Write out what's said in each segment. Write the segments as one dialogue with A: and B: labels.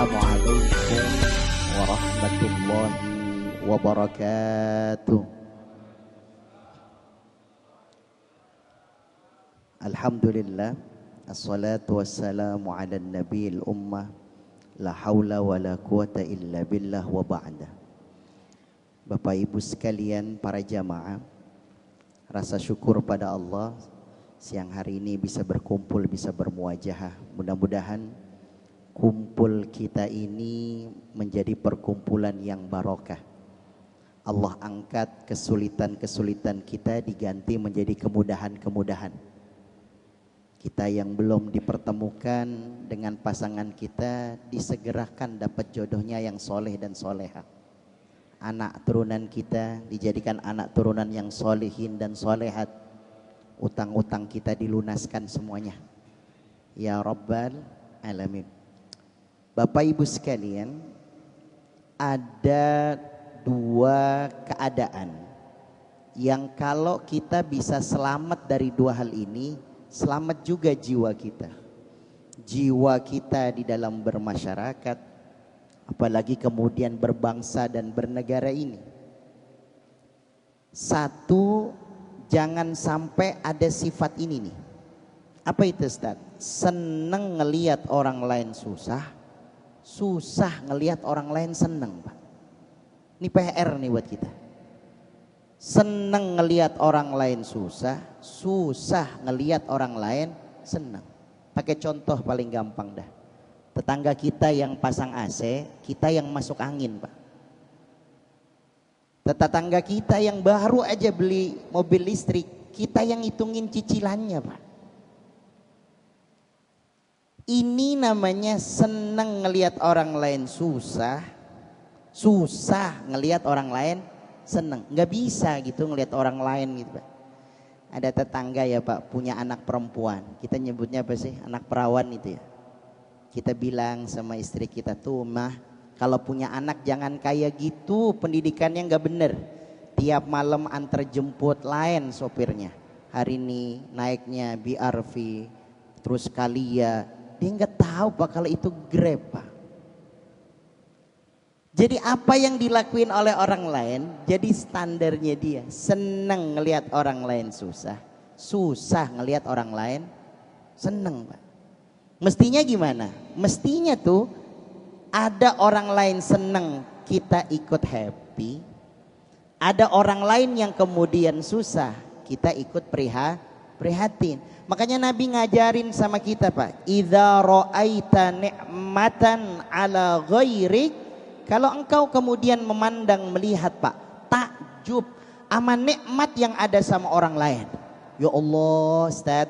A: Assalamualaikum warahmatullahi wabarakatuh. Alhamdulillah, assalatu wassalamu ala nabiyil ummah, la hawla wa la quwata illa billah wa ba'da. Bapak Ibu sekalian, para jamaah, rasa syukur pada Allah siang hari ini bisa berkumpul, bisa bermuajahah. Mudah-mudahan kumpul kita ini menjadi perkumpulan yang barokah. Allah angkat kesulitan-kesulitan kita diganti menjadi kemudahan-kemudahan. Kita yang belum dipertemukan dengan pasangan kita disegerakan dapat jodohnya yang soleh dan soleha. Anak turunan kita dijadikan anak turunan yang solehin dan solehat. Utang-utang kita dilunaskan semuanya, ya Rabbal Alamin. Bapak Ibu sekalian, ada dua keadaan yang kalau kita bisa selamat dari dua hal ini, selamat juga jiwa kita. Jiwa kita di dalam bermasyarakat, apalagi kemudian berbangsa dan bernegara ini. Satu, jangan sampai ada sifat ini nih. Apa itu Ustaz? Seneng ngelihat orang lain susah, susah ngelihat orang lain seneng, Pak. Ini PR nih buat kita. Seneng ngelihat orang lain susah, susah ngelihat orang lain seneng. Pakai contoh paling gampang dah. Tetangga kita yang pasang AC, kita yang masuk angin, Pak. Tetangga kita yang baru aja beli mobil listrik, kita yang hitungin cicilannya, Pak. Ini namanya seneng ngelihat orang lain susah, susah ngelihat orang lain seneng. Nggak bisa gitu ngelihat orang lain gitu, Pak. Ada tetangga ya Pak, punya anak perempuan. Kita nyebutnya apa sih? Anak perawan itu ya. Kita bilang sama istri kita tuh, mah kalau punya anak jangan kayak gitu, pendidikannya nggak bener. Tiap malam antar jemput lain sopirnya. Hari ini naiknya BRV, terus Kalia. Dia nggak tahu Pak kalau itu Grab, Pak. Jadi apa yang dilakuin oleh orang lain jadi standarnya dia. Seneng ngelihat orang lain susah, susah ngelihat orang lain seneng, Pak. Mestinya gimana? Mestinya tuh ada orang lain seneng kita ikut happy, ada orang lain yang kemudian susah kita ikut prihatin. Makanya Nabi ngajarin sama kita, Pak, idza ra'aita ni'matan ala ghairik, kalau engkau kemudian memandang melihat, Pak, takjub sama nikmat yang ada sama orang lain. Ya Allah, Ustaz,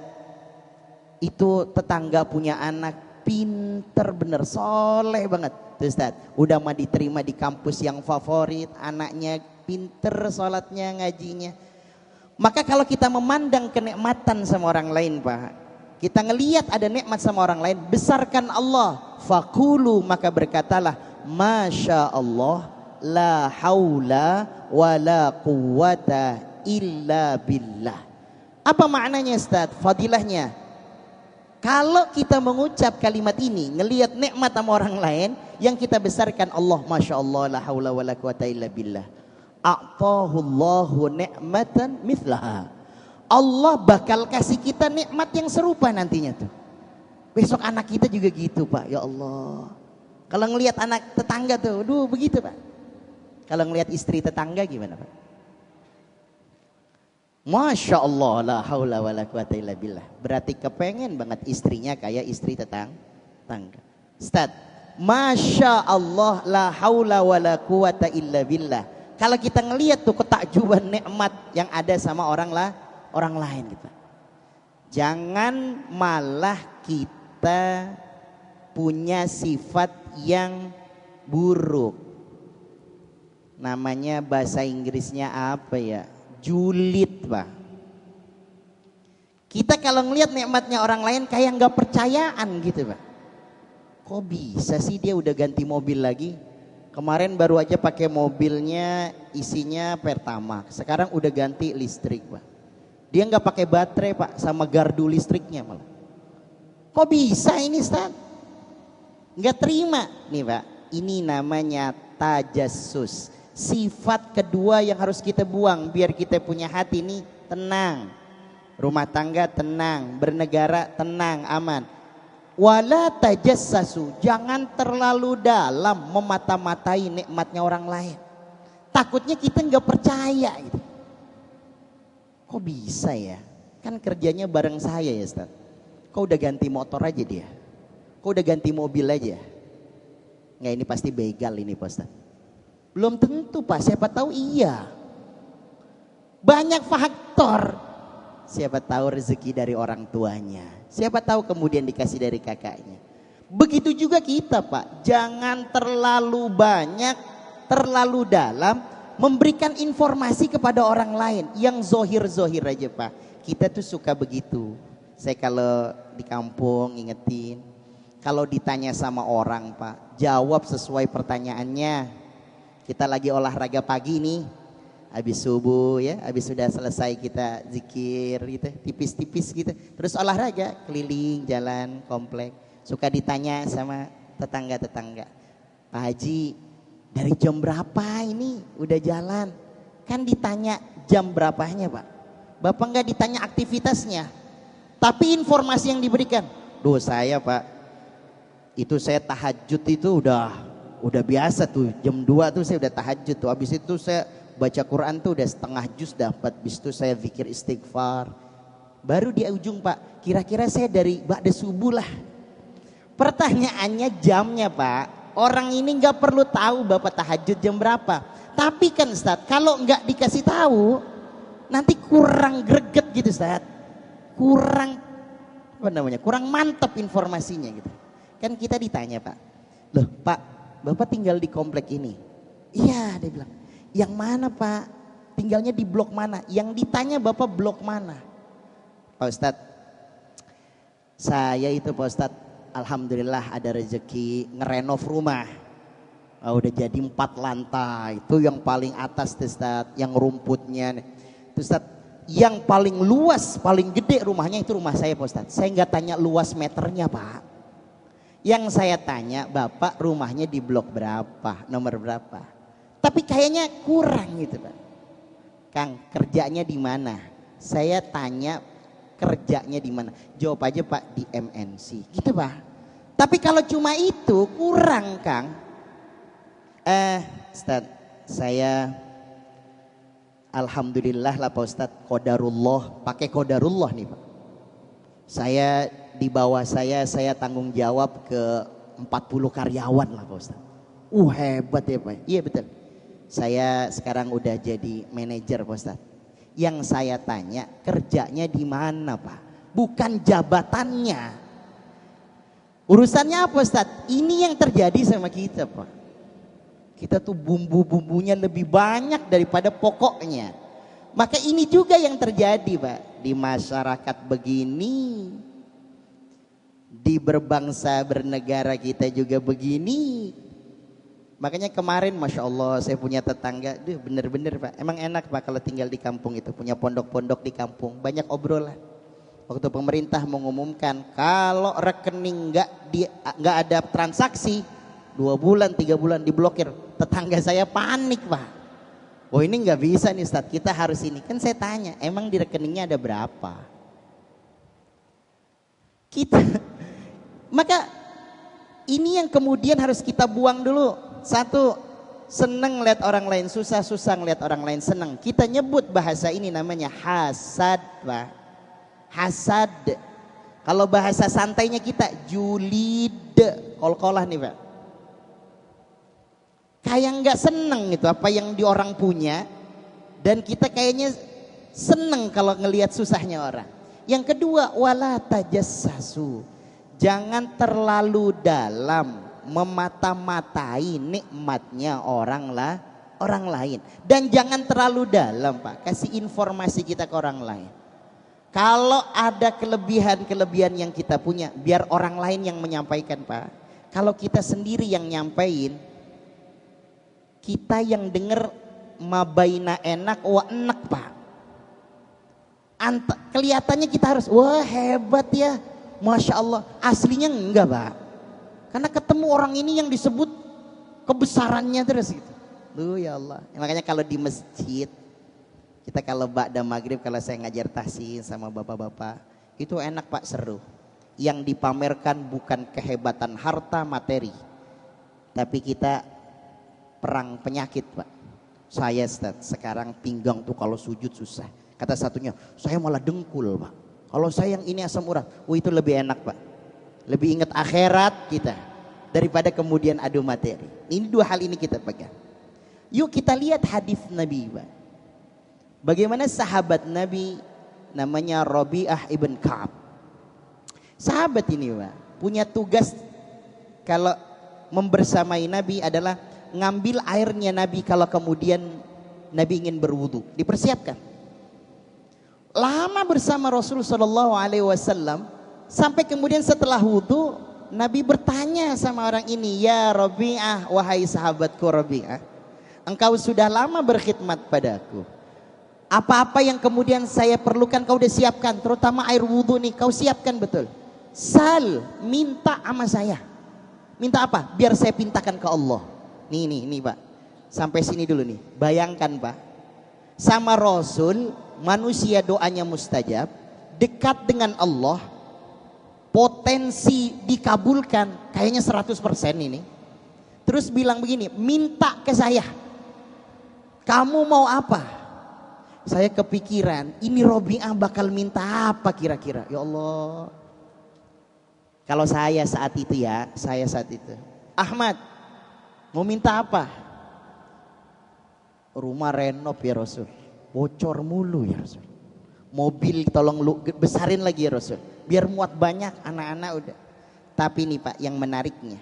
A: itu tetangga punya anak pinter bener, soleh banget tuh Ustaz, udah mah diterima di kampus yang favorit, anaknya pinter sholatnya, ngajinya. Maka kalau kita memandang kenikmatan sama orang lain, Pak, kita ngelihat ada nikmat sama orang lain, besarkan Allah. Fakulu, maka berkatalah, Masya Allah, la haula wa la quwata illa billah. Apa maknanya Ustaz? Fadilahnya, kalau kita mengucap kalimat ini, ngelihat nikmat sama orang lain, yang kita besarkan Allah, Masya Allah, la haula wa la quwata illa billah. A'tahullahu ni'matan mithlaha. Allah bakal kasih kita nikmat yang serupa nantinya tuh. Besok anak kita juga gitu, Pak. Ya Allah. Kalau ngelihat anak tetangga tuh, aduh begitu, Pak. Kalau ngelihat istri tetangga gimana, Pak? Masya Allah, la haula wa la quwata illa billah. Berarti kepengen banget istrinya kayak istri tetangga. Ustaz, Masya Allah, la haula wa la quwata illa billah. Kalau kita ngelihat tuh ketakjuban nikmat yang ada sama orang lain gitu. Jangan malah kita punya sifat yang buruk. Namanya bahasa Inggrisnya apa ya? Julid, Pak. Kita kalau ngelihat nikmatnya orang lain kayak nggak percayaan gitu, Pak. Kok bisa sih dia udah ganti mobil lagi? Kemarin baru aja pakai mobilnya isinya Pertamax, sekarang udah ganti listrik, Pak. Dia nggak pakai baterai, Pak, sama gardu listriknya malah. Kok bisa ini, Ustaz? Nggak terima nih Pak. Ini namanya tajassus. Sifat kedua yang harus kita buang biar kita punya hati nih tenang. Rumah tangga tenang, bernegara tenang, aman. Wala tajassasu, jangan terlalu dalam memata-matai nikmatnya orang lain. Takutnya kita nggak percaya gitu. Kok bisa ya? Kan kerjanya bareng saya ya Ustaz. Kok udah ganti motor aja dia? Kok udah ganti mobil aja? Nggak, ini pasti begal ini Pak Ustaz. Belum tentu Pak, siapa tahu iya. Banyak faktor. Siapa tahu rezeki dari orang tuanya. Siapa tahu kemudian dikasih dari kakaknya. Begitu juga kita Pak. Jangan terlalu banyak, terlalu dalam memberikan informasi kepada orang lain. Yang zohir-zohir aja Pak. Kita tuh suka begitu. Saya kalau di kampung ingetin. Kalau ditanya sama orang Pak, jawab sesuai pertanyaannya. Kita lagi olahraga pagi nih. Habis subuh ya, habis sudah selesai kita zikir gitu, tipis-tipis gitu. Terus olahraga, keliling jalan komplek. Suka ditanya sama tetangga-tetangga, Pak Haji dari jam berapa ini udah jalan? Kan ditanya jam berapanya Pak. Bapak nggak ditanya aktivitasnya. Tapi informasi yang diberikan, duh saya Pak, itu saya tahajud itu udah biasa tuh, jam 2 tuh saya udah tahajud tuh. Habis itu saya baca Quran tuh udah setengah juz dapat. Habis itu saya zikir istighfar. Baru di ujung Pak, kira-kira saya dari ba'da subuh lah. Pertanyaannya jamnya Pak. Orang ini nggak perlu tahu Bapak tahajud jam berapa. Tapi kan Ustaz, kalau nggak dikasih tahu, nanti kurang greget gitu Ustaz. Kurang mantap informasinya gitu. Kan kita ditanya Pak, loh Pak, Bapak tinggal di komplek ini? Iya, dia bilang. Yang mana Pak? Tinggalnya di blok mana? Yang ditanya Bapak blok mana? Pak Ustadz, saya itu Pak Ustadz, alhamdulillah ada rezeki ngerenov rumah. Udah jadi 4 lantai. Itu yang paling atas Ustadz, yang rumputnya. Ustadz, yang paling luas, paling gede rumahnya itu rumah saya Pak Ustadz. Saya nggak tanya luas meternya Pak. Yang saya tanya, Bapak rumahnya di blok berapa, nomor berapa? Tapi kayaknya kurang gitu Pak. Kang, kerjanya di mana? Saya tanya kerjanya di mana? Jawab aja Pak, di MNC. Gitu Pak. Tapi kalau cuma itu kurang Kang. Ustaz, saya alhamdulillah lah Pak Ustaz, qadarullah, pakai qadarullah nih Pak. Saya di bawah saya tanggung jawab ke 40 karyawan lah Pak Ustaz. Hebat ya Pak. Iya betul. Saya sekarang udah jadi manajer Pak Ustaz. Yang saya tanya kerjanya di mana Pak? Bukan jabatannya. Urusannya apa Ustaz? Ini yang terjadi sama kita Pak. Kita tuh bumbu-bumbunya lebih banyak daripada pokoknya. Maka ini juga yang terjadi Pak. Di masyarakat begini. Di berbangsa bernegara kita juga begini. Makanya kemarin Masya Allah saya punya tetangga, bener-bener Pak, emang enak Pak kalau tinggal di kampung itu, punya pondok-pondok di kampung, banyak obrolan. Waktu pemerintah mengumumkan kalau rekening nggak ada transaksi 2 bulan 3 bulan diblokir, tetangga saya panik Pak. Oh ini nggak bisa nih Ustaz, kita harus ini. Kan saya tanya, emang di rekeningnya ada berapa? Maka ini yang kemudian harus kita buang dulu. Satu, seneng lihat orang lain susah, susah ngeliat orang lain seneng. Kita nyebut bahasa ini namanya hasad Pak. Hasad. Kalau bahasa santainya kita julid, kol-kolah nih Pak. Kayak nggak seneng itu apa yang di orang punya, dan kita kayaknya seneng kalau ngelihat susahnya orang. Yang kedua, wala tajassasu. Jangan terlalu dalam memata-matai nikmatnya orang lain. Dan jangan terlalu dalam Pak, kasih informasi kita ke orang lain. Kalau ada kelebihan-kelebihan yang kita punya, biar orang lain yang menyampaikan Pak. Kalau kita sendiri yang nyampein, kita yang denger mabaina enak wa enak Pak. Kelihatannya kita harus wah hebat ya, Masya Allah. Aslinya enggak Pak. Karena ketemu orang ini yang disebut kebesarannya terus gitu. Duh ya Allah. Makanya kalau di masjid, kita kalau ba'da maghrib, kalau saya ngajar tahsin sama bapak-bapak, itu enak Pak, seru. Yang dipamerkan bukan kehebatan harta materi, tapi kita perang penyakit Pak. Saya Ustaz, sekarang pinggang tuh kalau sujud susah. Kata satunya, saya malah dengkul Pak. Kalau saya yang ini asam urat, itu lebih enak Pak. Lebih ingat akhirat kita daripada kemudian adu materi. Ini dua hal ini kita pegang. Yuk kita lihat hadis Nabi Pak. Bagaimana sahabat Nabi namanya Rabi'ah ibn Ka'ab. Sahabat ini Pak, punya tugas kalau membersamai Nabi adalah ngambil airnya Nabi kalau kemudian Nabi ingin berwudu. Dipersiapkan. Lama bersama Rasul sallallahu alaihi wasallam sampai kemudian setelah wudu Nabi bertanya sama orang ini, "Ya Rabi'ah, wahai sahabatku Rabi'ah, engkau sudah lama berkhidmat padaku. Apa-apa yang kemudian saya perlukan kau udah siapkan, terutama air wudhu nih kau siapkan betul. Sal, minta sama saya. Minta apa? Biar saya pintakan ke Allah." Nih Pak. Sampai sini dulu nih. Bayangkan Pak. Sama Rasul, manusia doanya mustajab, dekat dengan Allah, potensi dikabulkan kayaknya 100% ini. Terus bilang begini, minta ke saya. Kamu mau apa? Saya kepikiran, ini Rabi'ah bakal minta apa kira-kira? Ya Allah. Kalau saya saat itu ya, Ahmad, mau minta apa? Rumah renov ya Rasul. Bocor mulu ya Rasul. Mobil tolong lu besarin lagi ya Rasul. Biar muat banyak anak-anak udah. Tapi nih Pak, yang menariknya,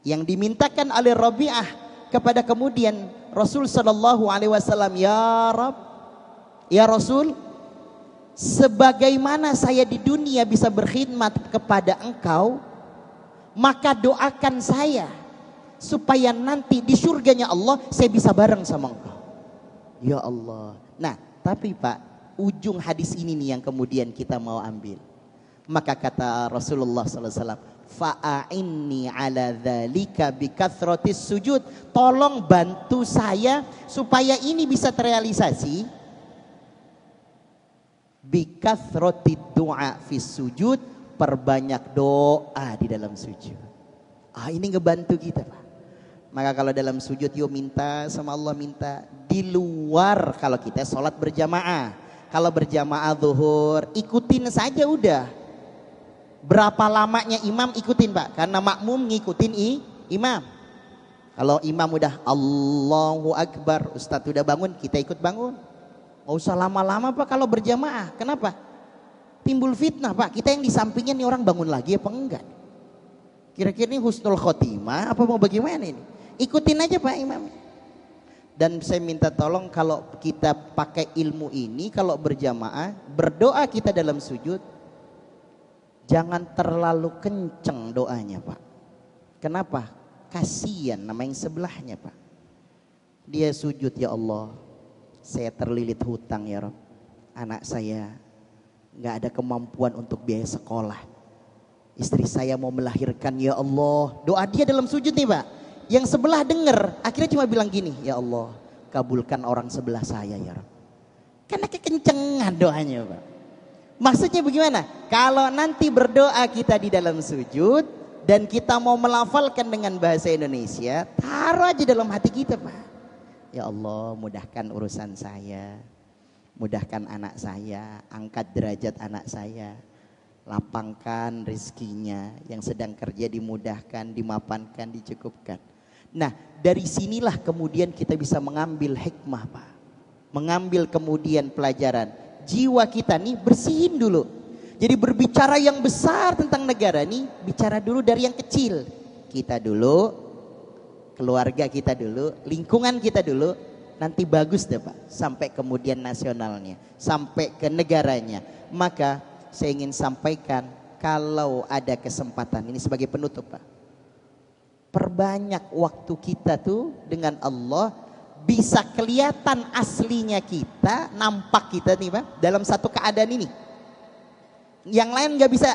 A: yang dimintakan oleh Rabi'ah kepada kemudian Rasul sallallahu alaihi wasallam, ya Rabb, ya Rasul, sebagaimana saya di dunia bisa berkhidmat kepada engkau, maka doakan saya supaya nanti di surganya Allah saya bisa bareng sama engkau. Ya Allah. Nah, tapi Pak, ujung hadis ini nih yang kemudian kita mau ambil. Maka kata Rasulullah sallallahu alaihi wasallam, fa'inni ala dzalika bikathratis sujud. Tolong bantu saya supaya ini bisa terrealisasi. Bikathrotid du'a fis sujud, perbanyak doa di dalam sujud. Ini ngebantu kita Pak. Maka kalau dalam sujud yuk minta sama Allah, minta di luar. Kalau kita sholat berjamaah, kalau berjamaah zuhur ikutin saja udah. Berapa lamanya imam ikutin Pak, karena makmum ngikutin imam. Kalau imam udah Allahu Akbar, Ustadz udah bangun, kita ikut bangun. Gak usah lama-lama Pak kalau berjamaah. Kenapa? Timbul fitnah Pak. Kita yang di sampingnya nih orang bangun lagi apa enggak? Kira-kira ini husnul khotimah apa mau bagaimana ini? Ikutin aja Pak imam. Dan saya minta tolong kalau kita pakai ilmu ini, kalau berjamaah, berdoa kita dalam sujud, jangan terlalu kenceng doanya Pak. Kenapa? Kasihan nama yang sebelahnya Pak. Dia sujud, ya Allah, saya terlilit hutang ya Rabb. Anak saya gak ada kemampuan untuk biaya sekolah. Istri saya mau melahirkan ya Allah. Doa dia dalam sujud nih Pak. Yang sebelah denger, akhirnya cuma bilang gini, ya Allah, kabulkan orang sebelah saya ya Rabb. Karena kekencengan doanya Pak. Maksudnya bagaimana? Kalau nanti berdoa kita di dalam sujud dan kita mau melafalkan dengan bahasa Indonesia, taruh aja dalam hati kita Pak. Ya Allah, mudahkan urusan saya, mudahkan anak saya, angkat derajat anak saya, lapangkan rezekinya, yang sedang kerja dimudahkan, dimapankan, dicukupkan. Nah, dari sinilah kemudian kita bisa mengambil hikmah Pak. Mengambil kemudian pelajaran. Jiwa kita nih bersihin dulu. Jadi berbicara yang besar tentang negara nih, bicara dulu dari yang kecil. Kita dulu, keluarga kita dulu, lingkungan kita dulu, nanti bagus deh Pak. Sampai kemudian nasionalnya, sampai ke negaranya. Maka saya ingin sampaikan, kalau ada kesempatan ini sebagai penutup Pak, perbanyak waktu kita tuh dengan Allah, bisa kelihatan aslinya kita, nampak kita nih Pak, dalam satu keadaan ini. Yang lain gak bisa,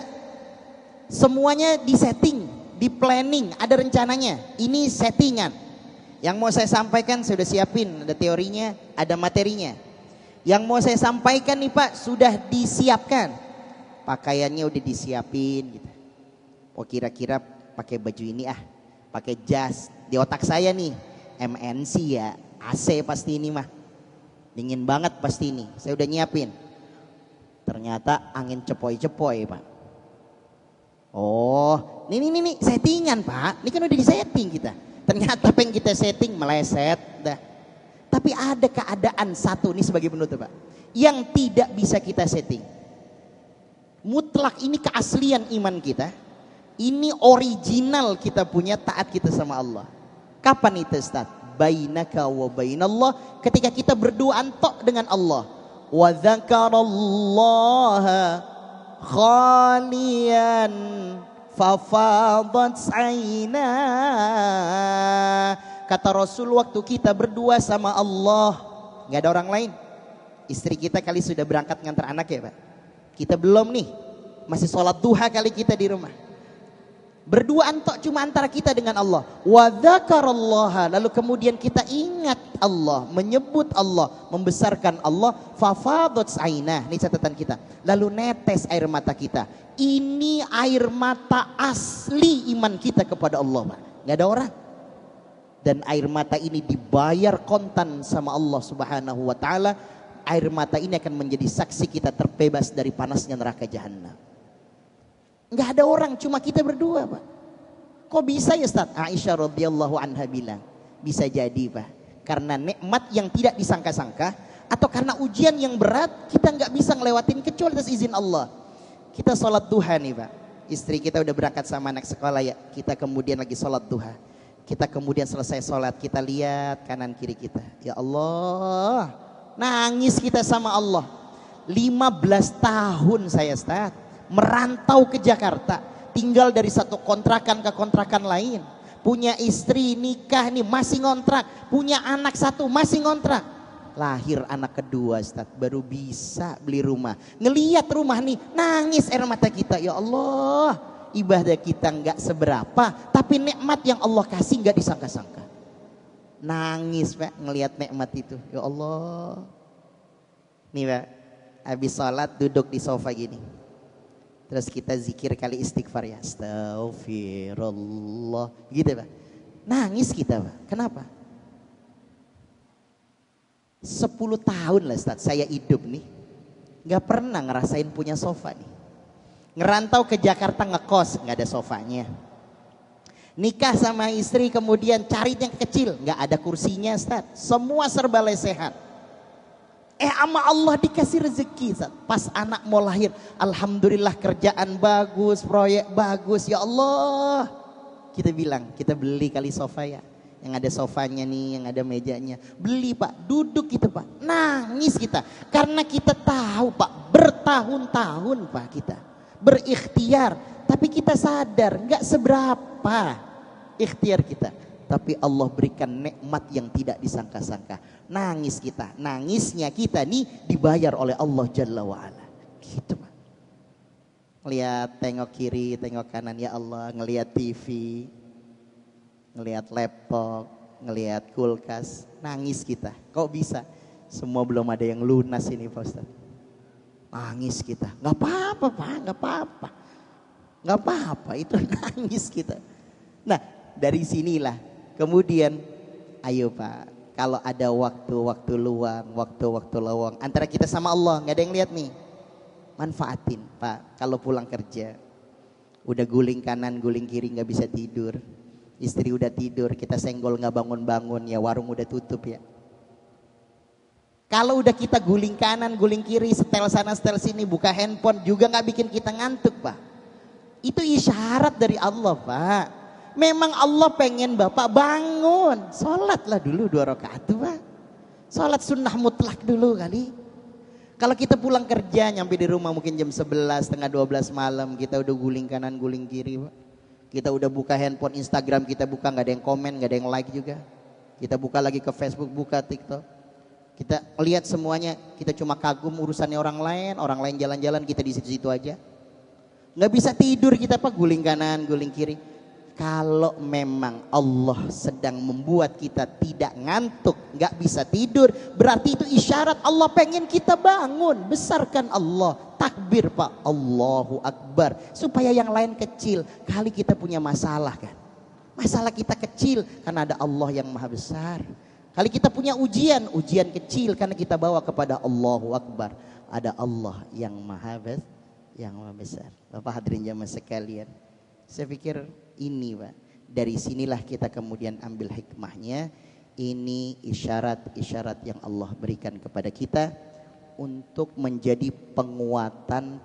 A: semuanya disetting. di planning, ada rencananya. Ini settingan. Yang mau saya sampaikan saya sudah siapin, ada teorinya, ada materinya. Yang mau saya sampaikan nih Pak sudah disiapkan. Pakaiannya udah disiapin gitu. Oh kira-kira pakai baju ini pakai jas. Di otak saya nih MNC ya, AC pasti ini mah. Dingin banget pasti ini. Saya udah nyiapin. Ternyata angin cepoi-cepoi Pak. Oh, ini settingan Pak. Ini kan udah disetting kita. Ternyata pengen kita setting meleset dah. Tapi ada keadaan satu ini sebagai penutup Pak, yang tidak bisa kita setting. Mutlak ini keaslian iman kita. Ini original kita punya taat kita sama Allah. Kapan itu Ustaz? Bainaka wa bainallah, ketika kita berdoa antok dengan Allah. Wa dzakarallaha khalian fafadat aina. Kata Rasul waktu kita berdua sama Allah, nggak ada orang lain. Istri kita kali sudah berangkat ngantar anak ya Pak. Kita belum nih, masih sholat duha kali kita di rumah. Berdua antok cuma antara kita dengan Allah. Wa dzakarallaha, lalu kemudian kita ingat Allah, menyebut Allah, membesarkan Allah. Fafadat aina, ini catatan kita. Lalu netes air mata kita. Ini air mata asli iman kita kepada Allah Pak. Nggak ada orang. Dan air mata ini dibayar kontan sama Allah Subhanahu wa taala. Air mata ini akan menjadi saksi kita terbebas dari panasnya neraka jahanam. Enggak ada orang, cuma kita berdua Pak. Kok bisa ya Ustaz? Aisyah radhiyallahu anha bilang, bisa jadi Pak, karena nikmat yang tidak disangka-sangka atau karena ujian yang berat kita nggak bisa ngelewatin kecuali atas izin Allah. Kita sholat duha nih Pak. Istri kita udah berangkat sama anak sekolah ya. Kita kemudian lagi sholat duha. Kita kemudian selesai sholat, kita lihat kanan kiri kita. Ya Allah, nangis kita sama Allah. 15 tahun saya Ustaz merantau ke Jakarta. Tinggal dari satu kontrakan ke kontrakan lain. Punya istri, nikah nih masih ngontrak. Punya anak satu masih ngontrak. Lahir anak kedua Ustaz, baru bisa beli rumah. Ngelihat rumah nih, nangis air mata kita. Ya Allah, ibadah kita nggak seberapa, tapi nikmat yang Allah kasih nggak disangka-sangka. Nangis Pak ngelihat nikmat itu. Ya Allah. Nih Pak, habis sholat duduk di sofa gini. Terus kita zikir kali istighfar ya. Astagfirullah. Gitu Pak. Nangis kita Pak. Kenapa? 10 tahun lah Ustaz saya hidup nih. Nggak pernah ngerasain punya sofa nih. Ngerantau ke Jakarta ngekos, nggak ada sofanya. Nikah sama istri kemudian cari yang kecil, nggak ada kursinya Ustaz. Semua serba lesehan. Sama Allah dikasih rezeki Ustaz. Pas anak mau lahir, alhamdulillah kerjaan bagus, proyek bagus. Ya Allah, kita bilang kita beli kali sofa ya. Yang ada sofanya nih, yang ada mejanya. Beli Pak, duduk gitu Pak. Nangis kita. Karena kita tahu Pak, bertahun-tahun Pak kita berikhtiar, tapi kita sadar nggak seberapa ikhtiar kita, tapi Allah berikan nikmat yang tidak disangka-sangka. Nangis kita, nangisnya kita nih dibayar oleh Allah Jalla wa'ala. Gitu Pak. Ngeliat tengok kiri, tengok kanan, ya Allah, ngeliat TV, ngeliat laptop, ngeliat kulkas, nangis kita. Kok bisa? Semua belum ada yang lunas ini Pak Ustaz. Nangis kita, nggak apa-apa Pak, nggak apa-apa, nggak apa-apa, itu nangis kita. Nah dari sinilah kemudian, ayo Pak, kalau ada waktu-waktu luang, waktu-waktu lowong antara kita sama Allah, nggak ada yang lihat nih, manfaatin Pak. Kalau pulang kerja, udah guling kanan, guling kiri, nggak bisa tidur, istri udah tidur, kita senggol nggak bangun-bangun, ya warung udah tutup ya. Kalau udah kita guling kanan, guling kiri, setel sana, setel sini, buka handphone juga nggak bikin kita ngantuk Pak. Itu isyarat dari Allah Pak. Memang Allah pengen Bapak bangun, sholatlah dulu 2 rakaat Pak. Sholat sunnah mutlak dulu kali. Kalau kita pulang kerja nyampe di rumah mungkin jam 11, setengah 12 malam, kita udah guling kanan, guling kiri Pak. Kita udah buka handphone, Instagram kita buka, nggak ada yang komen, nggak ada yang like juga. Kita buka lagi ke Facebook, buka TikTok. Kita lihat semuanya, kita cuma kagum urusannya orang lain jalan-jalan, kita di situ-situ aja. Nggak bisa tidur kita Pak, guling kanan, guling kiri. Kalau memang Allah sedang membuat kita tidak ngantuk, nggak bisa tidur, berarti itu isyarat Allah pengen kita bangun. Besarkan Allah, takbir Pak, Allahu Akbar, supaya yang lain kecil. Kali kita punya masalah kan, masalah kita kecil karena ada Allah yang maha besar. Kali kita punya ujian kecil karena kita bawa kepada Allahu Akbar. Ada Allah yang maha besar. Bapak hadirin jamaah sekalian, saya pikir ini Pak, dari sinilah kita kemudian ambil hikmahnya. Ini isyarat-isyarat yang Allah berikan kepada kita untuk menjadi penguatan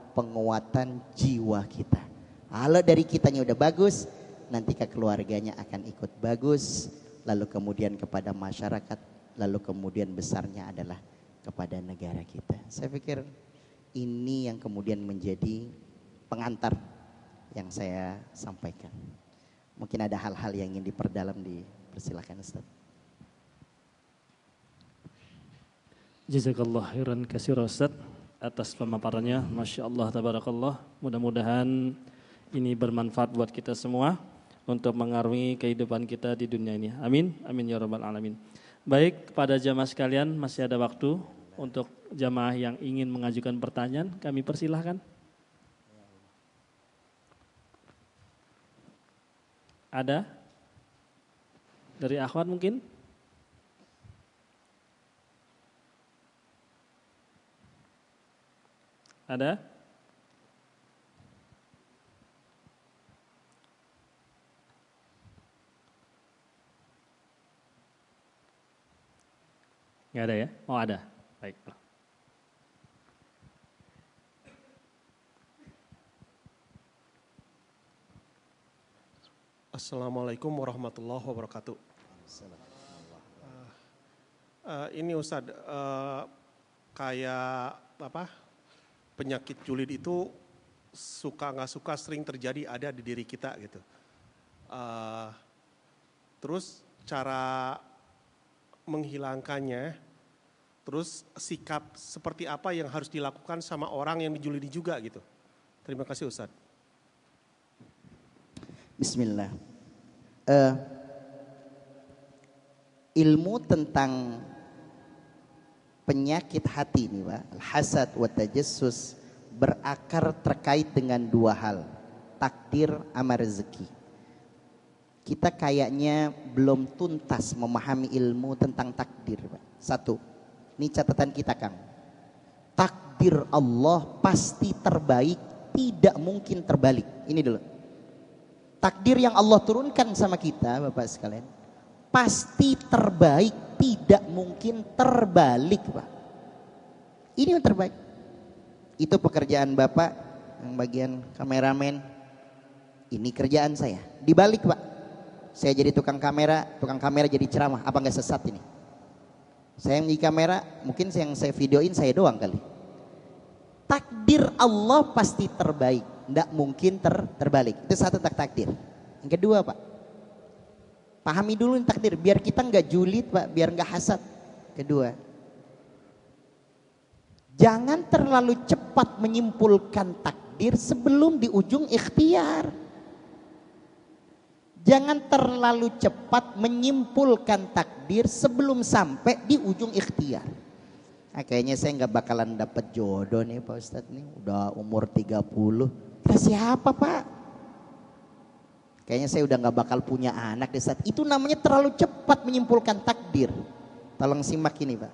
A: jiwa kita. Kalau dari kitanya udah bagus, nanti ke keluarganya akan ikut bagus, lalu kemudian kepada masyarakat, lalu kemudian besarnya adalah kepada negara kita. Saya pikir ini yang kemudian menjadi pengantar yang saya sampaikan. Mungkin ada hal-hal yang ingin diperdalam, dipersilakan Ustaz.
B: Jazakallah khairan katsira Ustaz atas pemaparannya. Masya Allah tabarakallah. Mudah-mudahan ini bermanfaat buat kita semua untuk mengarungi kehidupan kita di dunia ini. Amin. Amin ya rabbal alamin. Baik, kepada jamaah sekalian masih ada waktu untuk jamaah yang ingin mengajukan pertanyaan, kami persilahkan. Ada? Dari akhwat mungkin? Ada? Nggak ada ya? Oh ada. Baik.
C: Assalamualaikum warahmatullahi wabarakatuh. Ini Ustadz, kayak apa, penyakit julid itu suka nggak suka sering terjadi, ada di diri kita gitu. Terus cara menghilangkannya, terus sikap seperti apa yang harus dilakukan sama orang yang dijulidi juga gitu. Terima kasih Ustadz.
A: Bismillah. Ilmu tentang penyakit hati ini Pak, al-hasad wa tajassus, berakar terkait dengan dua hal, takdir sama rezeki. Kita kayaknya belum tuntas memahami ilmu tentang takdir Pak. Satu, ini catatan kita Kang, takdir Allah pasti terbaik, tidak mungkin terbalik. Ini dulu, takdir yang Allah turunkan sama kita Bapak sekalian pasti terbaik, tidak mungkin terbalik Pak. Ini yang terbaik. Itu pekerjaan Bapak yang bagian kameramen, ini kerjaan saya. Dibalik Pak, saya jadi tukang kamera jadi ceramah, apa nggak sesat ini? Saya yang di kamera, mungkin yang saya videoin saya doang kali. Takdir Allah pasti terbaik, tidak mungkin terbalik. Itu satu takdir. Yang kedua Pak, pahami dulu takdir biar kita nggak julid Pak, biar nggak hasad. Kedua, jangan terlalu cepat menyimpulkan takdir sebelum di ujung ikhtiar. Jangan terlalu cepat menyimpulkan takdir sebelum sampai di ujung ikhtiar. Nah, kayaknya saya nggak bakalan dapat jodoh nih Pak Ustadz nih, udah umur 30. Kira siapa Pak? Kayaknya saya udah nggak bakal punya anak deh Ustadz. Itu namanya terlalu cepat menyimpulkan takdir. Tolong simak ini Pak.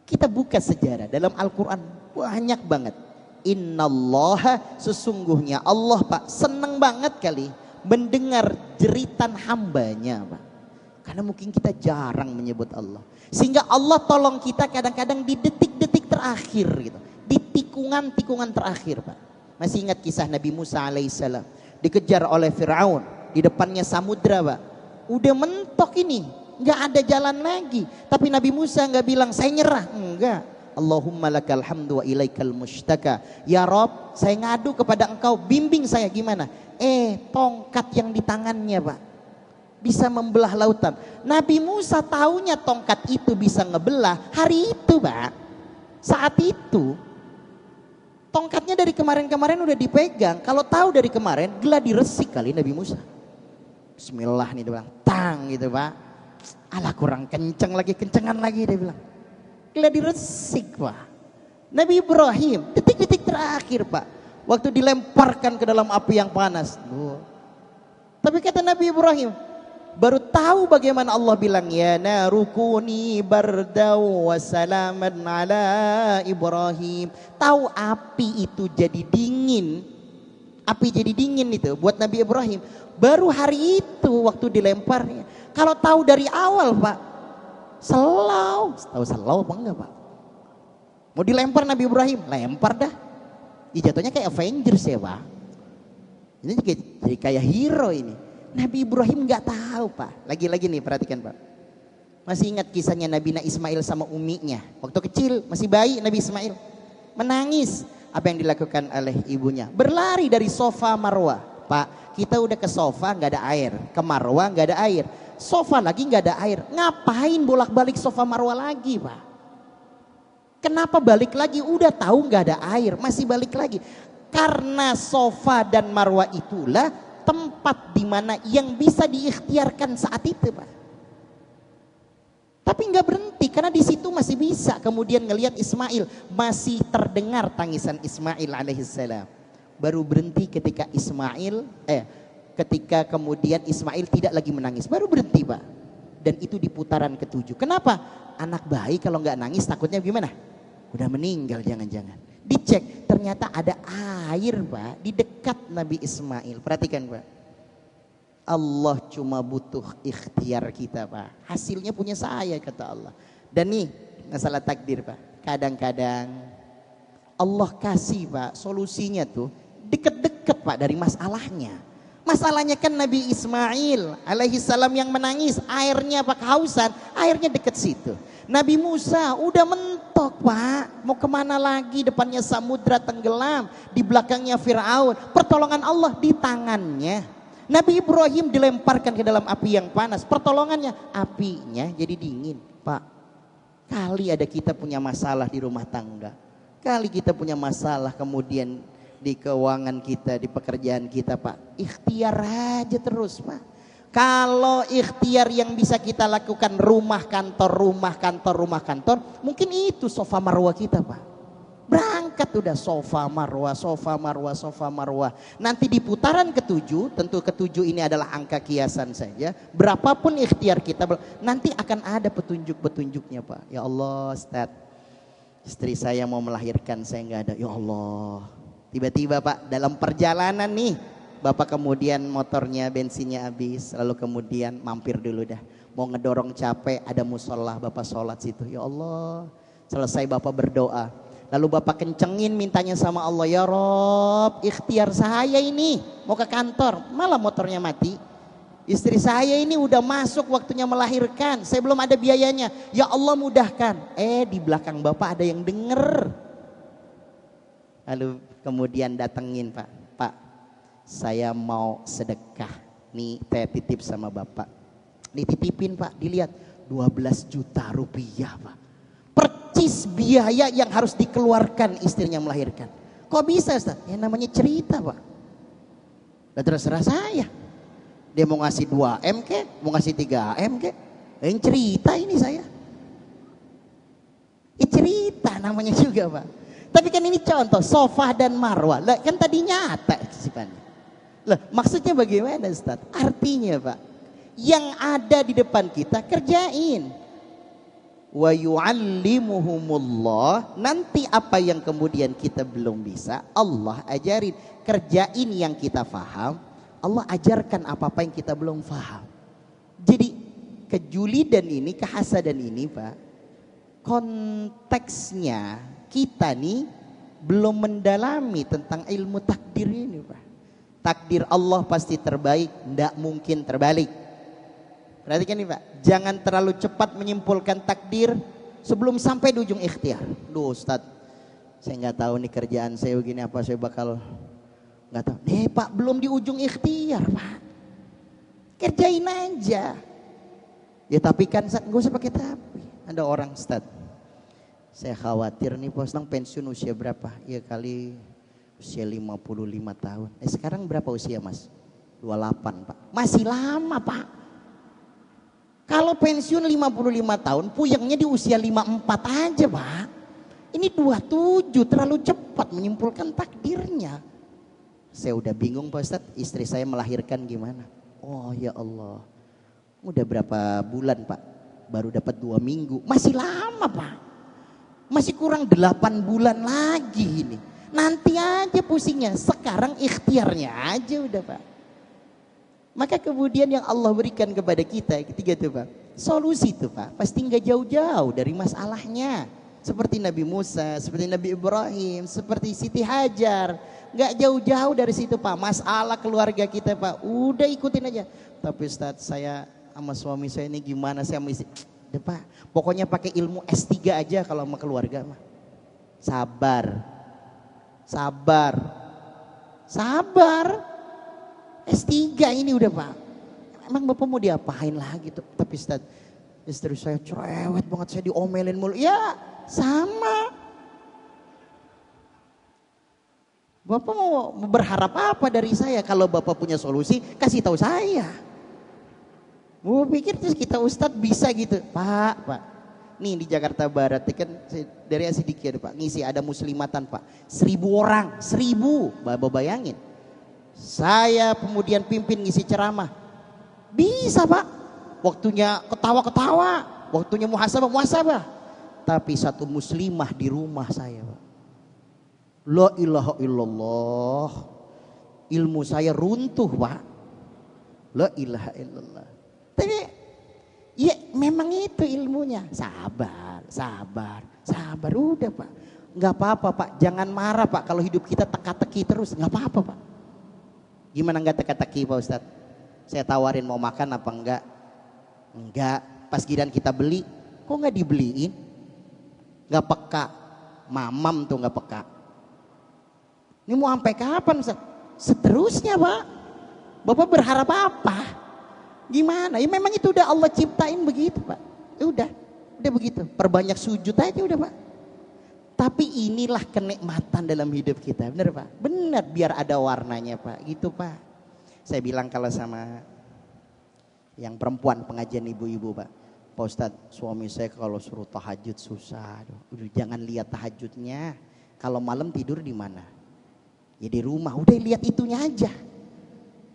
A: Kita buka sejarah dalam Al-Quran banyak banget. Innallaha, sesungguhnya Allah Pak seneng banget kali mendengar jeritan hambanya Pak. Karena mungkin kita jarang menyebut Allah, sehingga Allah tolong kita kadang-kadang di detik-detik terakhir gitu, di tikungan-tikungan terakhir Pak. Masih ingat kisah Nabi Musa alaihissalam dikejar oleh Fir'aun, di depannya samudra Pak, udah mentok ini, nggak ada jalan lagi, tapi Nabi Musa nggak bilang saya nyerah, enggak. Allahumma lakal hamdu wa ilaikal mushtaka. Ya Rob, saya ngadu kepada engkau, bimbing saya gimana? Tongkat yang di tangannya Pak bisa membelah lautan. Nabi Musa taunya tongkat itu bisa ngebelah hari itu Pak. Saat itu tongkatnya dari kemarin-kemarin udah dipegang. Kalau tahu dari kemarin, gelah diresik kali Nabi Musa. Bismillah nih dia bilang, tang gitu Pak. Alah kurang kenceng lagi, kencengan lagi dia bilang. Gila diresik Pak. Nabi Ibrahim detik-detik terakhir Pak. Waktu dilemparkan ke dalam api yang panas. Tapi kata Nabi Ibrahim, baru tahu bagaimana Allah bilang ya narukuni bardau wa salaman ala Ibrahim. Tahu api itu jadi dingin. Api jadi dingin itu buat Nabi Ibrahim. Baru hari itu waktu dilemparnya. Kalau tahu dari awal Pak, selau. Tahu selau apa enggak Pak? Mau dilempar Nabi Ibrahim, lempar dah. Jatuhnya kayak Avengers ya Pak. Ini jadi kayak hero ini. Nabi Ibrahim nggak tahu Pak. Lagi-lagi nih perhatikan Pak. Masih ingat kisahnya Nabi Ismail sama uminya. Waktu kecil masih bayi Nabi Ismail menangis. Apa yang dilakukan oleh ibunya? Berlari dari sofa Marwah. Pak, kita udah ke sofa nggak ada air, ke Marwah nggak ada air, sofa lagi nggak ada air. Ngapain bolak-balik sofa Marwah lagi Pak? Kenapa balik lagi? Udah tahu nggak ada air, masih balik lagi. Karena sofa dan Marwah itulah tempat di mana yang bisa diikhtiarkan saat itu, Pak. Tapi nggak berhenti karena di situ masih bisa kemudian ngelihat Ismail, masih terdengar tangisan Ismail alaihissalam. Baru berhenti ketika ketika kemudian Ismail tidak lagi menangis, baru berhenti, Pak. Dan itu di putaran ke-7. Kenapa? Anak bayi kalau nggak nangis takutnya gimana? Udah meninggal jangan-jangan. Dicek ternyata ada air Pak di dekat Nabi Ismail. Perhatikan Pak. Allah cuma butuh ikhtiar kita Pak. Hasilnya punya saya kata Allah. Dan nih masalah takdir Pak. Kadang-kadang Allah kasih Pak solusinya tuh deket-deket Pak dari masalahnya. Masalahnya kan Nabi Ismail alaihissalam yang menangis, airnya Pak kehausan, airnya deket situ. Nabi Musa udah mentok Pak, mau kemana lagi, depannya samudra tenggelam, di belakangnya Fir'aun, pertolongan Allah di tangannya. Nabi Ibrahim dilemparkan ke dalam api yang panas, pertolongannya apinya jadi dingin. Pak, kali ada kita punya masalah di rumah tangga, kali kita punya masalah kemudian di keuangan kita, di pekerjaan kita Pak, ikhtiar aja terus Pak. Kalau ikhtiar yang bisa kita lakukan rumah kantor, rumah kantor, rumah kantor, mungkin itu sofa marwah kita Pak. Berangkat udah sofa marwah, sofa marwah, sofa marwah. Nanti di putaran ke-7, tentu ke-7 ini adalah angka kiasan saja. Berapapun ikhtiar kita, nanti akan ada petunjuk-petunjuknya Pak. Ya Allah Ustaz, istri saya mau melahirkan, saya nggak ada. Ya Allah. Tiba-tiba Pak dalam perjalanan nih Bapak kemudian motornya bensinnya habis, lalu kemudian mampir dulu dah. Mau ngedorong capek, ada musola, Bapak sholat situ. Ya Allah, selesai Bapak berdoa. Lalu Bapak kencengin mintanya sama Allah, ya Rob, ikhtiar saya ini mau ke kantor, malah motornya mati. Istri saya ini udah masuk waktunya melahirkan, saya belum ada biayanya. Ya Allah mudahkan. Di belakang Bapak ada yang denger. Lalu kemudian datengin Pak, saya mau sedekah, nih saya titip sama Bapak. Dititipin Pak, dilihat 12 juta rupiah Pak. Percis biaya yang harus dikeluarkan istrinya melahirkan. Kok bisa Ustaz? Ya namanya cerita Pak. Dan terserah saya. Dia mau ngasih 2M kek, mau ngasih 3M kek. Yang cerita ini saya. Cerita namanya juga Pak. Tapi kan ini contoh sofa dan marwah. Lah kan tadi nyata sifatnya. Lah maksudnya bagaimana Ustaz? Artinya Pak, yang ada di depan kita kerjain. Wa yu'allimuhumullah, nanti apa yang kemudian kita belum bisa Allah ajarin. Kerjain yang kita faham, Allah ajarkan apa-apa yang kita belum faham. Jadi kejulidan ini, kehasadan ini Pak, konteksnya kita nih belum mendalami tentang ilmu takdir ini Pak. Takdir Allah pasti terbaik, tidak mungkin terbalik. Perhatikan nih Pak, jangan terlalu cepat menyimpulkan takdir sebelum sampai di ujung ikhtiar. Duh Ustaz, saya nggak tahu nih kerjaan saya begini apa, saya bakal nggak tahu. Pak, belum di ujung ikhtiar Pak, kerjain aja. Ya tapi kan Ustaz, nggak usah pakai tapi. Ada orang Ustaz, saya khawatir nih Pak, pensiun usia berapa? Ya kali usia 55 tahun. Sekarang berapa usia Mas? 28 Pak. Masih lama Pak. Kalau pensiun 55 tahun, puyengnya di usia 54 aja Pak. Ini 27, terlalu cepat menyimpulkan takdirnya. Saya udah bingung Pak Ustadz, istri saya melahirkan gimana? Oh ya Allah, udah berapa bulan Pak? Baru dapat 2 minggu, masih lama Pak. Masih kurang 8 bulan lagi ini. Nanti aja pusingnya, sekarang ikhtiarnya aja udah Pak. Maka kemudian yang Allah berikan kepada kita ketiga itu Pak, solusi itu Pak, pasti nggak jauh-jauh dari masalahnya. Seperti Nabi Musa, seperti Nabi Ibrahim, seperti Siti Hajar. Nggak jauh-jauh dari situ Pak, masalah keluarga kita Pak, udah ikutin aja. Tapi Ustadz, saya sama suami saya ini gimana, saya mesti, udah Pak, pokoknya pakai ilmu S3 aja kalau sama keluarga mah. Sabar, sabar, sabar. S3 ini udah Pak. Emang Bapak mau diapain lagi tuh? Tapi Ustadz, istri saya cerewet banget, saya diomelin mulu. Ya sama. Bapak mau berharap apa dari saya? Kalau Bapak punya solusi, kasih tahu saya. Mau pikir terus kita Ustadz bisa gitu. Pak. Nih di Jakarta Barat kan dari sedikit Pak, ngisi ada muslimatan Pak. 1000 orang, 1000. Bapak bayangin. Saya kemudian pimpin ngisi ceramah. Bisa Pak. Waktunya ketawa-ketawa, waktunya muhasabah. Tapi satu muslimah di rumah saya Pak. La ilaha illallah. Ilmu saya runtuh Pak. La ilaha illallah. Tapi ya memang itu ilmunya. Sabar. Udah Pak. Gak apa-apa Pak. Jangan marah Pak. Kalau hidup kita teka-teki terus. Gak apa-apa Pak. Gimana gak teka-teki Pak Ustadz? Saya tawarin mau makan apa enggak? Enggak. Pas giliran kita beli, kok gak dibeliin? Gak peka. Mamam tuh gak peka. Ini mau sampai kapan Ustaz? Seterusnya Pak. Bapak berharap apa? Gimana? Ya memang itu udah Allah ciptain begitu Pak. Ya udah begitu. Perbanyak sujud aja udah Pak. Tapi inilah kenikmatan dalam hidup kita. Bener Pak? Bener, biar ada warnanya Pak. Gitu Pak. Saya bilang kalau sama yang perempuan pengajian ibu-ibu Pak. Pak Ustadz, suami saya kalau suruh tahajud susah. Udah jangan lihat tahajudnya. Kalau malam tidur di mana? Ya di rumah, udah lihat itunya aja.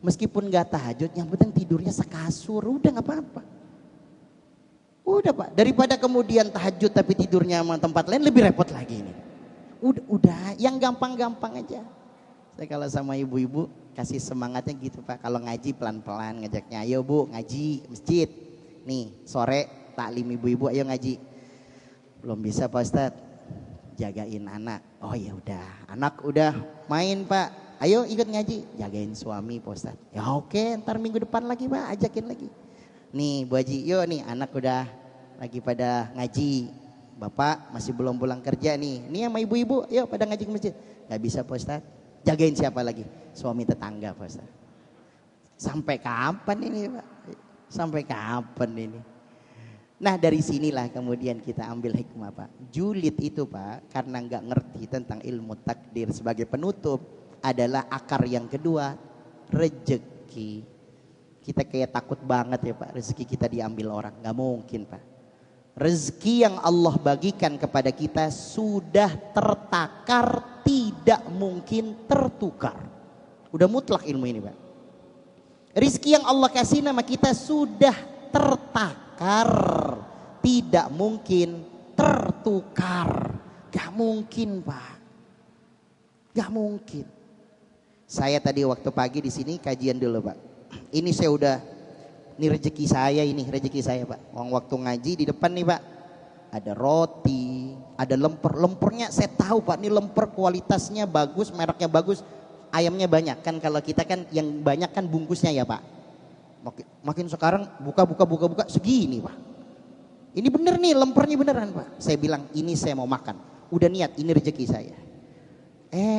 A: Meskipun gak tahajud, yang penting tidurnya sekasur, udah gak apa-apa. Udah Pak, daripada kemudian tahajud tapi tidurnya sama tempat lain lebih repot lagi ini. Udah, yang gampang-gampang aja. Saya kalau sama ibu-ibu kasih semangatnya gitu Pak. Kalau ngaji pelan-pelan ngajaknya, ayo Bu ngaji masjid. Nih sore taklim ibu-ibu, ayo ngaji. Belum bisa Pak Ustadz, jagain anak. Oh ya udah, anak udah main Pak, ayo ikut ngaji, jagain suami Pak Ustadz. Ya oke, ntar minggu depan lagi Pak, ajakin lagi. Nih Bu Haji, yuk nih anak udah lagi pada ngaji, Bapak masih belum pulang kerja nih. Nih sama ibu-ibu, yuk pada ngaji ke masjid. Gak bisa Pak Ustadz, jagain siapa lagi? Suami tetangga Pak Ustadz. Sampai kapan ini Pak? Sampai kapan ini? Nah dari sinilah kemudian kita ambil hikmah Pak. Julid itu Pak, karena nggak ngerti tentang ilmu takdir sebagai penutup, adalah akar yang kedua, rejeki. Kita kayak takut banget ya Pak, rezeki kita diambil orang. Nggak mungkin Pak. Rezeki yang Allah bagikan kepada kita sudah tertakar, tidak mungkin tertukar. Udah mutlak ilmu ini Pak. Rezeki yang Allah kasih nama kita sudah tertakar, tidak mungkin tertukar. Gak mungkin Pak, gak mungkin. Saya tadi waktu pagi di sini kajian dulu Pak. Ini saya udah, ini rezeki saya Pak. Waktu ngaji di depan nih Pak, ada roti, ada lempernya saya tahu Pak. Ini lemper kualitasnya bagus, mereknya bagus, ayamnya banyak. Kan kalau kita kan yang banyak kan bungkusnya ya Pak. Makin sekarang buka segini Pak. Ini bener nih, lempernya beneran Pak. Saya bilang ini saya mau makan. Udah niat, ini rezeki saya.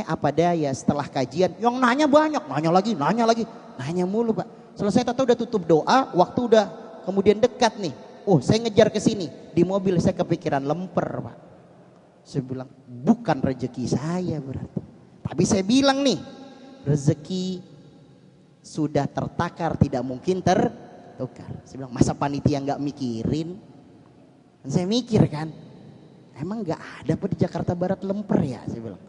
A: Apa daya setelah kajian yang nanya banyak, nanya mulu Pak. Selesai tahu udah tutup doa, waktu udah kemudian dekat nih. Oh saya ngejar ke sini, di mobil saya kepikiran lemper Pak. Saya bilang bukan rezeki saya berarti. Tapi saya bilang nih, rezeki sudah tertakar tidak mungkin tertukar. Saya bilang masa panitia nggak mikirin? Dan saya mikir kan, emang nggak ada apa di Jakarta Barat lemper ya? Saya bilang.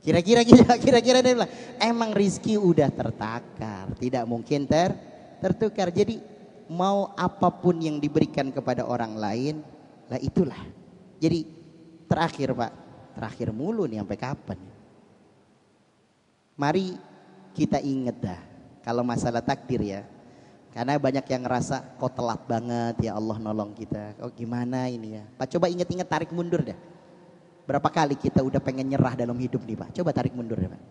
A: Kira-kira dia bilang, emang rizki udah tertakar, tidak mungkin tertukar. Jadi mau apapun yang diberikan kepada orang lain, lah itulah. Jadi terakhir Pak, terakhir mulu nih sampai kapan? Mari kita ingat dah kalau masalah takdir ya. Karena banyak yang ngerasa kok telat banget ya Allah nolong kita. Oh gimana ini ya? Pak coba ingat-ingat, tarik mundur dah. Berapa kali kita udah pengen nyerah dalam hidup nih Pak? Coba tarik mundur ya Pak.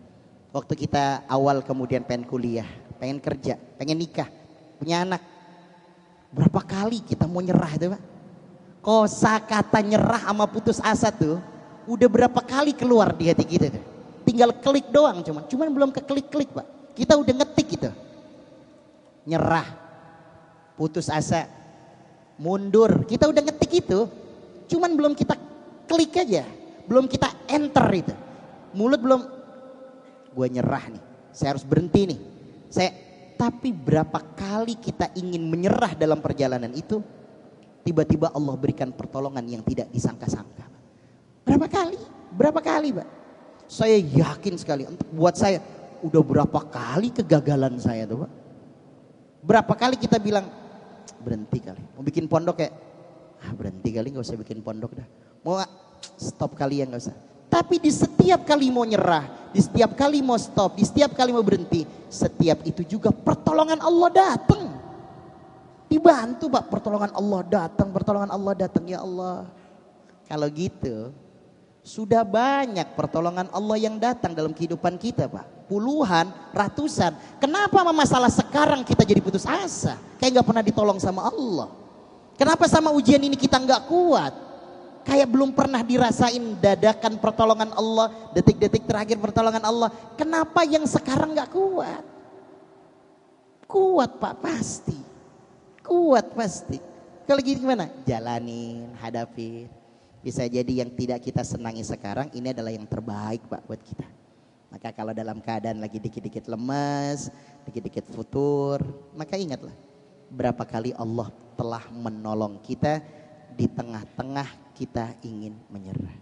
A: Waktu kita awal kemudian pengen kuliah, pengen kerja, pengen nikah, punya anak. Berapa kali kita mau nyerah itu Pak? Kosakata nyerah sama putus asa tuh udah berapa kali keluar di hati kita tuh. Tinggal klik doang cuman belum ke klik-klik Pak. Kita udah ngetik gitu. Nyerah, putus asa, mundur. Kita udah ngetik itu, cuman belum kita klik aja. Belum kita enter itu. Mulut belum, gue nyerah nih, saya harus berhenti nih. Tapi berapa kali kita ingin menyerah dalam perjalanan itu, tiba-tiba Allah berikan pertolongan yang tidak disangka-sangka. Berapa kali Pak? Saya yakin sekali, untuk buat saya, udah berapa kali kegagalan saya tuh Pak. Berapa kali kita bilang, berhenti kali. Mau bikin pondok kayak, berhenti kali gak usah bikin pondok dah. Mau stop kali ya gak usah. Tapi di setiap kali mau nyerah, di setiap kali mau stop, di setiap kali mau berhenti, setiap itu juga pertolongan Allah datang. Dibantu Pak, pertolongan Allah datang ya Allah. Kalau gitu, sudah banyak pertolongan Allah yang datang dalam kehidupan kita Pak. Puluhan, ratusan. Kenapa masalah sekarang kita jadi putus asa? Kayak gak pernah ditolong sama Allah. Kenapa sama ujian ini kita gak kuat? Kayak belum pernah dirasain dadakan pertolongan Allah, detik-detik terakhir pertolongan Allah. Kenapa yang sekarang gak kuat? Kuat Pak pasti. Kuat pasti. Kalau gitu gimana? Jalanin, hadapin. Bisa jadi yang tidak kita senangi sekarang ini adalah yang terbaik Pak buat kita. Maka kalau dalam keadaan lagi dikit-dikit lemas, dikit-dikit futur, maka ingatlah berapa kali Allah telah menolong kita di tengah-tengah kita ingin menyerah.